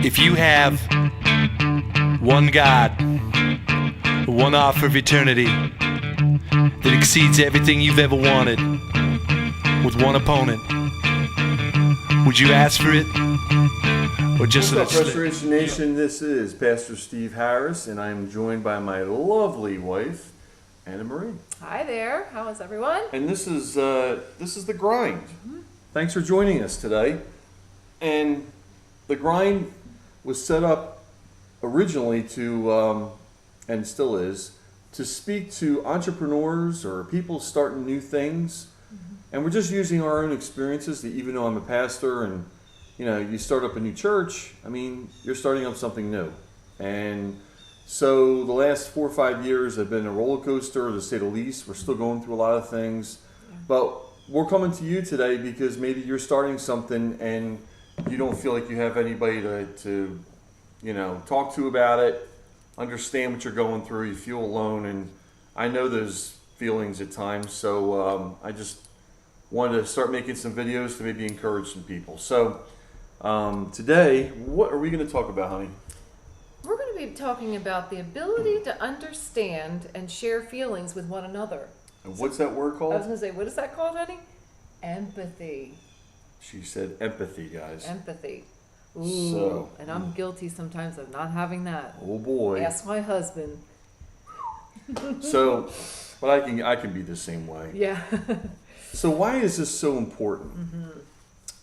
If you have one God, one offer of eternity that exceeds everything you've ever wanted, with one opponent, would you ask for it? Or just What's up, Restoration Nation? This is Pastor Steve Harris, and I'm joined by my lovely wife, Anna Marie. Hi there. How is everyone? And this is the grind. Mm-hmm. Thanks for joining us today. And the grind was set up originally to, and still is, to speak to entrepreneurs or people starting new things. Mm-hmm. And we're just using our own experiences. That even though I'm a pastor and you start up a new church, I mean, you're starting up something new. And so the last 4 or 5 years have been a roller coaster, to say the least. We're still going through a lot of things. Yeah. But we're coming to you today because maybe you're starting something and you don't feel like you have anybody to talk to about it, understand what you're going through. You feel alone. And I know those feelings at times. So I just wanted to start making some videos to maybe encourage some people. So today, what are we going to talk about, honey? We're going to be talking about the ability to understand and share feelings with one another. And what's that word called? I was going to say, what is that called, honey? Empathy. She said empathy, guys. Empathy. Ooh, and I'm guilty sometimes of not having that. Oh boy. Ask my husband. So, but I can be the same way. Yeah. So why is this so important?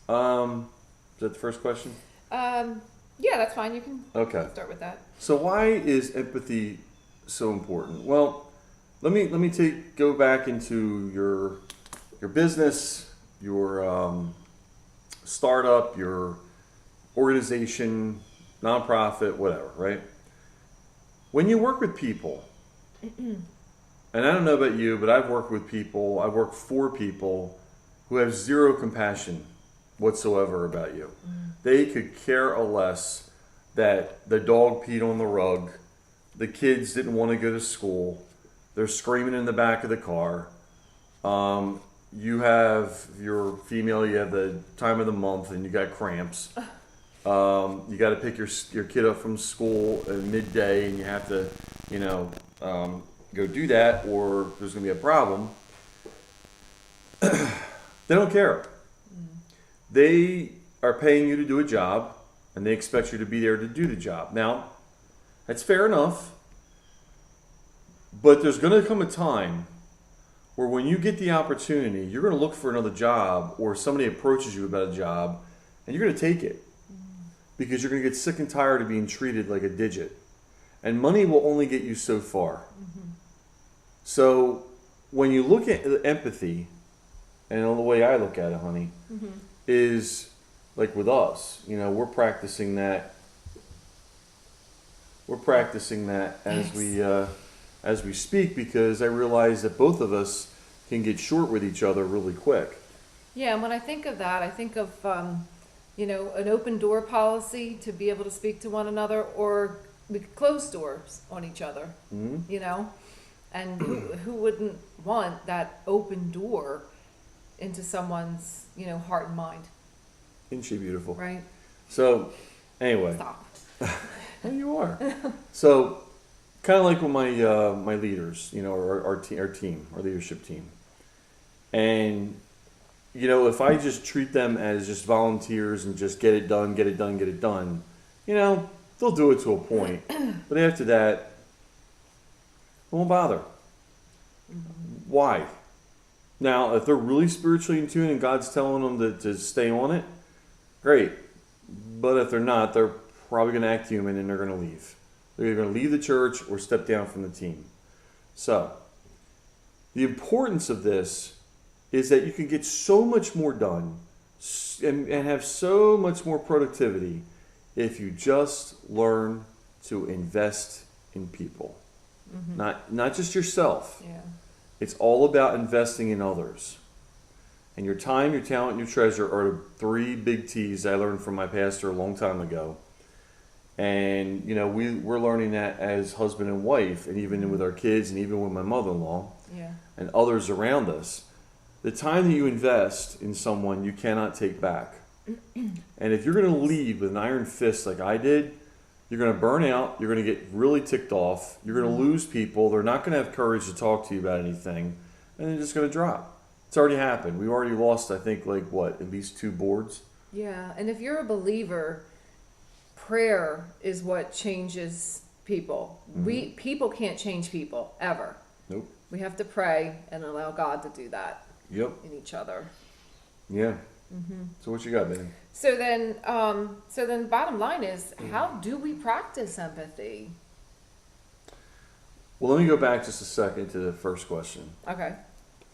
Mm-hmm. Is that the first question? Yeah, that's fine. You can start with that. So why is empathy so important? Well, let me go back into your business, your startup, your organization, nonprofit, whatever, right? When you work with people, and I don't know about you, but I've worked for people who have zero compassion whatsoever about you. They could care less that the dog peed on the rug, the kids didn't want to go to school, they're screaming in the back of the car. You have your female, you have the time of the month and you got cramps. You got to pick your kid up from school at midday and you have to, go do that or there's going to be a problem. They don't care. They are paying you to do a job and they expect you to be there to do the job. Now, that's fair enough, but there's going to come a time where when you get the opportunity, you're going to look for another job or somebody approaches you about a job and you're going to take it because you're going to get sick and tired of being treated like a digit. And money will only get you so far. Mm-hmm. So when you look at empathy, and the way I look at it, honey, is like with us, we're practicing that. We're practicing that as we speak because I realize that both of us can get short with each other really quick. Yeah, and when I think of that, I think of an open door policy to be able to speak to one another, or we could close doors on each other. Mm-hmm. And who wouldn't want that open door into someone's heart and mind? Isn't she beautiful? Right. So anyway, stop. There you are. So kind of like with my leaders, our team, our leadership team, and if I just treat them as just volunteers and just get it done, they'll do it to a point, but after that, they won't bother. Mm-hmm. Why? Now, if they're really spiritually in tune and God's telling them to stay on it, great. But if they're not, they're probably going to act human and they're going to leave. They're either going to leave the church or step down from the team. So, the importance of this is that you can get so much more done and have so much more productivity if you just learn to invest in people. Mm-hmm. Not just yourself. Yeah. It's all about investing in others. And your time, your talent, and your treasure are the 3 big T's I learned from my pastor a long time ago. And, we're learning that as husband and wife, and even with our kids, and even with my mother-in-law, and others around us. The time that you invest in someone, you cannot take back. And if you're going to lead with an iron fist like I did, you're going to burn out. You're going to get really ticked off. You're going to lose people. They're not going to have courage to talk to you about anything. And they're just going to drop. It's already happened. We've already lost, I think, like what, at least 2 boards? Yeah, and if you're a believer, prayer is what changes people. People can't change people, ever. Nope. We have to pray and allow God to do that Yep. in each other. Yeah. So what you got, man? So then, bottom line is, how do we practice empathy? Well, let me go back just a second to the first question. Okay.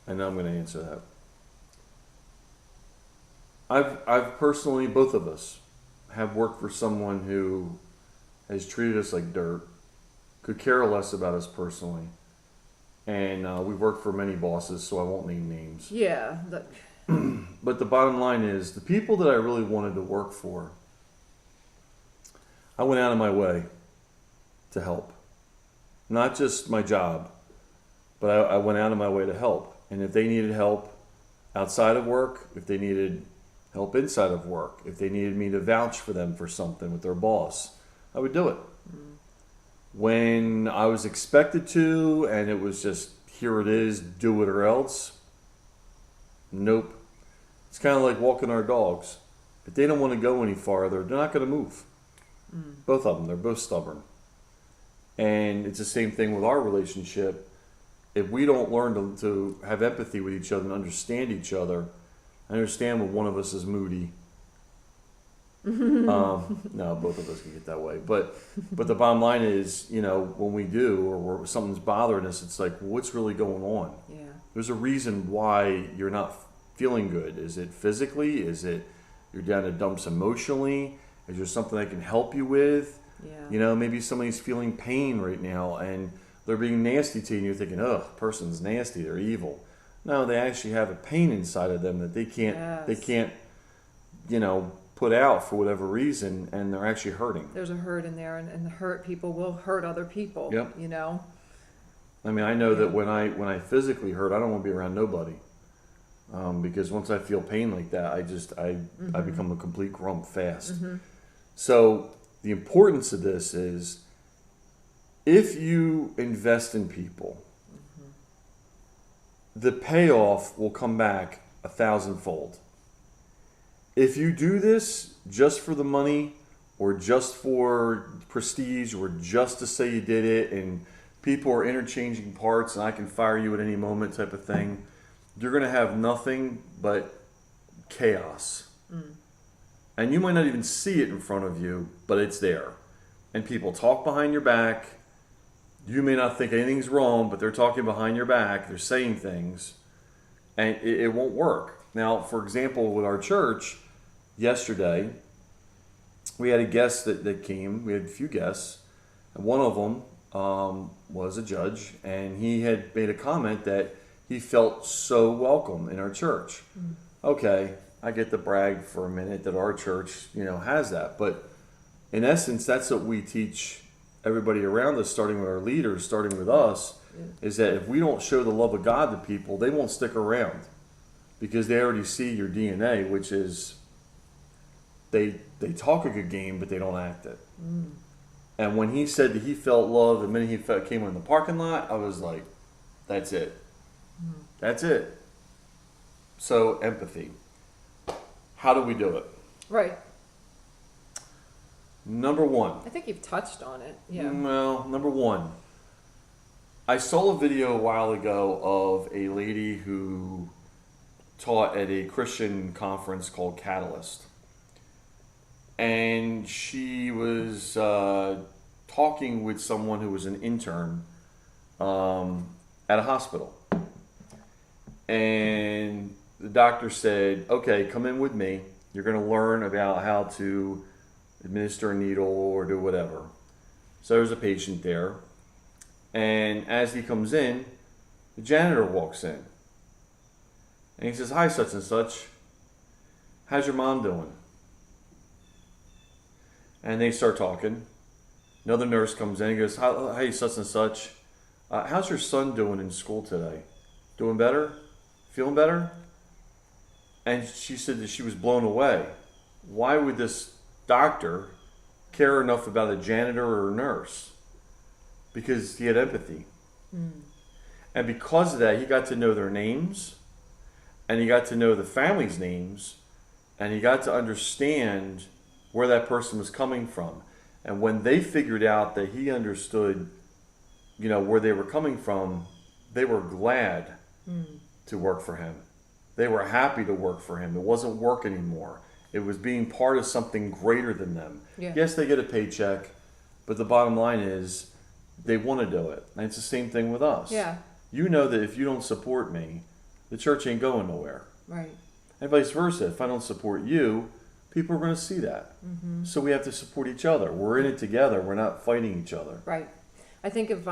I know I'm going to answer that. I've personally, both of us, have worked for someone who has treated us like dirt, could care less about us personally, and we've worked for many bosses, so I won't name names. Yeah. But the bottom line is, the people that I really wanted to work for, I went out of my way to help. Not just my job, but I went out of my way to help. And if they needed help outside of work, if they needed help inside of work, if they needed me to vouch for them for something with their boss, I would do it. When I was expected to, and it was just, here it is, do it or else, nope. It's kind of like walking our dogs. If they don't want to go any farther, they're not going to move. Both of them, they're both stubborn. And it's the same thing with our relationship. If we don't learn to have empathy with each other and understand each other, I understand when one of us is moody. No, both of us can get that way. But the bottom line is, when we do, or something's bothering us, it's like, what's really going on? Yeah. There's a reason why you're not feeling good. Is it physically? Is it you're down in dumps emotionally? Is there something I can help you with? Yeah. Maybe somebody's feeling pain right now and they're being nasty to you and you're thinking, oh, person's nasty, they're evil. No, they actually have a pain inside of them that they can't, put out for whatever reason, and they're actually hurting. There's a hurt in there, and the hurt people will hurt other people. Yep. I mean, I know that when I physically hurt, I don't want to be around nobody. Because once I feel pain like that, I become a complete grump fast. So the importance of this is, if you invest in people, the payoff will come back 1,000-fold. If you do this just for the money, or just for prestige, or just to say you did it, and people are interchanging parts and I can fire you at any moment type of thing, you're going to have nothing but chaos. And you might not even see it in front of you, but it's there. And people talk behind your back. You may not think anything's wrong, but they're talking behind your back. They're saying things, and it won't work. Now, for example, with our church, yesterday, we had a guest that came. We had a few guests, and one of them was a judge, and he had made a comment that he felt so welcome in our church. Okay, I get to brag for a minute that our church, has that. But in essence, that's what we teach everybody around us, starting with our leaders, starting with us, is that if we don't show the love of God to people, they won't stick around, because they already see your DNA, which is they talk a good game, but they don't act it. And when he said that he felt love the minute he came in the parking lot, I was like, that's it. That's it. So empathy. How do we do it? Right. Number one. I think you've touched on it. Yeah. Well, number one. I saw a video a while ago of a lady who taught at a Christian conference called Catalyst. And she was talking with someone who was an intern at a hospital. And the doctor said, okay, come in with me. You're going to learn about how to administer a needle or do whatever. So there's a patient there. And as he comes in, the janitor walks in. And he says, hi, such and such. How's your mom doing? And they start talking. Another nurse comes in and goes, hey, such and such. How's your son doing in school today? Doing better? Feeling better? And she said that she was blown away. why would this doctor care enough about a janitor or a nurse? Because he had empathy. And because of that, he got to know their names, and he got to know the family's names, and he got to understand where that person was coming from. And when they figured out that he understood, where they were coming from, they were glad to work for him. They were happy to work for him. It wasn't work anymore. It was being part of something greater than them. Yeah. Yes, they get a paycheck, but the bottom line is they want to do it. And it's the same thing with us. Yeah. You know that if you don't support me, the church ain't going nowhere. Right. And vice versa. If I don't support you, people are going to see that. So we have to support each other. We're in it together. We're not fighting each other. Right. I think of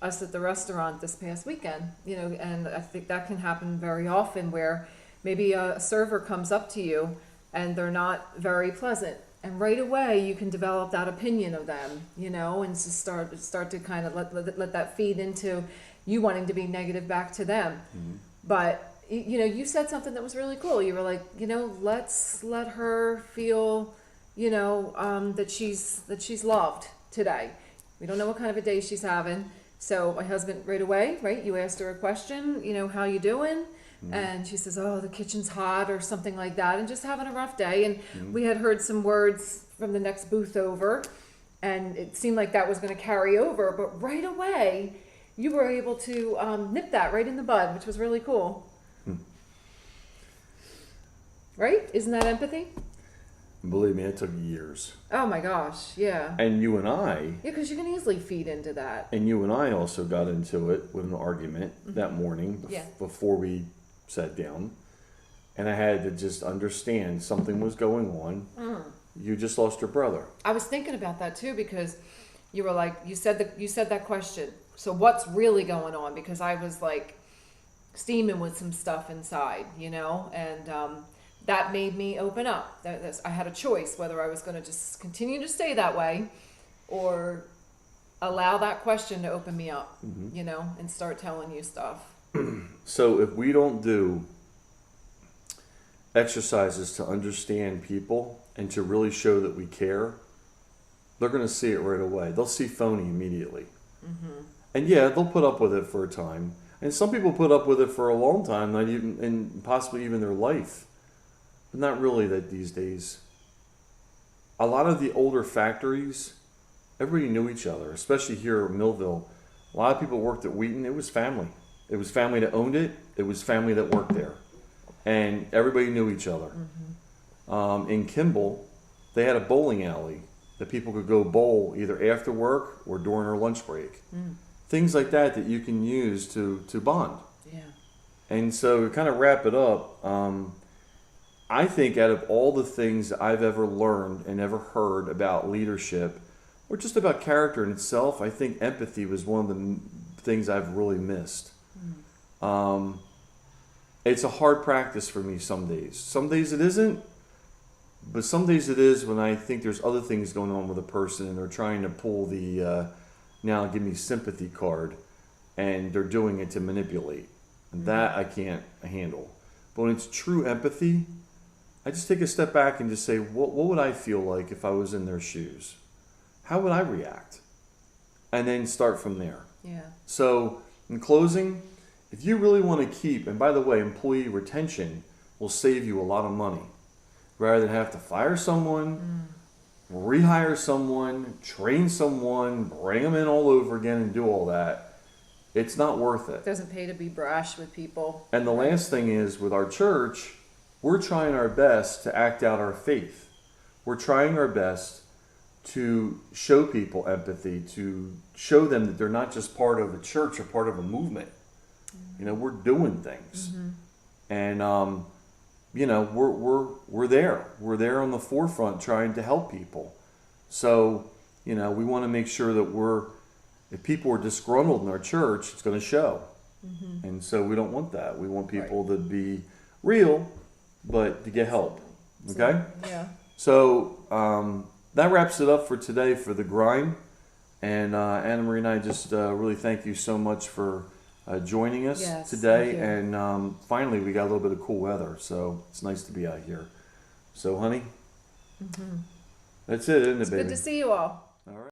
us at the restaurant this past weekend, and I think that can happen very often where maybe a server comes up to you and they're not very pleasant. And right away you can develop that opinion of them, and just start to kind of let that feed into you wanting to be negative back to them. But you said something that was really cool. You were like, let's let her feel, that she's loved today. We don't know what kind of a day she's having. So my husband right away, right? You asked her a question, how you doing? And she says, oh, the kitchen's hot or something like that, and just having a rough day. And we had heard some words from the next booth over, and it seemed like that was going to carry over. But right away, you were able to nip that right in the bud, which was really cool. Right? Isn't that empathy? Believe me, it took years. Oh my gosh, yeah. And you and I... Yeah, because you can easily feed into that. And you and I also got into it with an argument that morning before we sat down. And I had to just understand something was going on. You just lost your brother. I was thinking about that too, because you were like, you said that question. So what's really going on? Because I was like steaming with some stuff inside, and that made me open up. I had a choice whether I was going to just continue to stay that way or allow that question to open me up, and start telling you stuff. So if we don't do exercises to understand people and to really show that we care, they're going to see it right away. They'll see phony immediately. And yeah, they'll put up with it for a time. And some people put up with it for a long time, not even, and possibly even their life. But not really that these days. A lot of the older factories, everybody knew each other, especially here at Millville. A lot of people worked at Wheaton. It was family. It was family that owned it. It was family that worked there. And everybody knew each other. In Kimball, they had a bowling alley that people could go bowl either after work or during their lunch break. Things like that you can use to bond. Yeah. And so to kind of wrap it up, I think out of all the things I've ever learned and ever heard about leadership, or just about character in itself, I think empathy was one of the things I've really missed. It's a hard practice for me some days. Some days it isn't, but some days it is when I think there's other things going on with a person and they're trying to pull the now give me sympathy card, and they're doing it to manipulate. And that I can't handle. But when it's true empathy, I just take a step back and just say, what would I feel like if I was in their shoes? How would I react? And then start from there. Yeah. So in closing, if you really want to keep, and by the way, employee retention will save you a lot of money. Rather than have to fire someone, rehire someone, train someone, bring them in all over again and do all that, it's not worth it. It doesn't pay to be brash with people. And the last thing is, with our church, we're trying our best to act out our faith. We're trying our best to show people empathy, to show them that they're not just part of a church or part of a movement. We're doing things. And, we're there. We're there on the forefront trying to help people. So, we want to make sure that if people are disgruntled in our church, it's going to show. And so we don't want that. We want people to be real, but to get help. Okay? Yeah. So that wraps it up for today for The Grind. And Anna Marie and I just really thank you so much for joining us today. Thank you. And finally, we got a little bit of cool weather. So it's nice to be out here. So, honey, That's it, isn't it, It's baby? good to see you all. All right.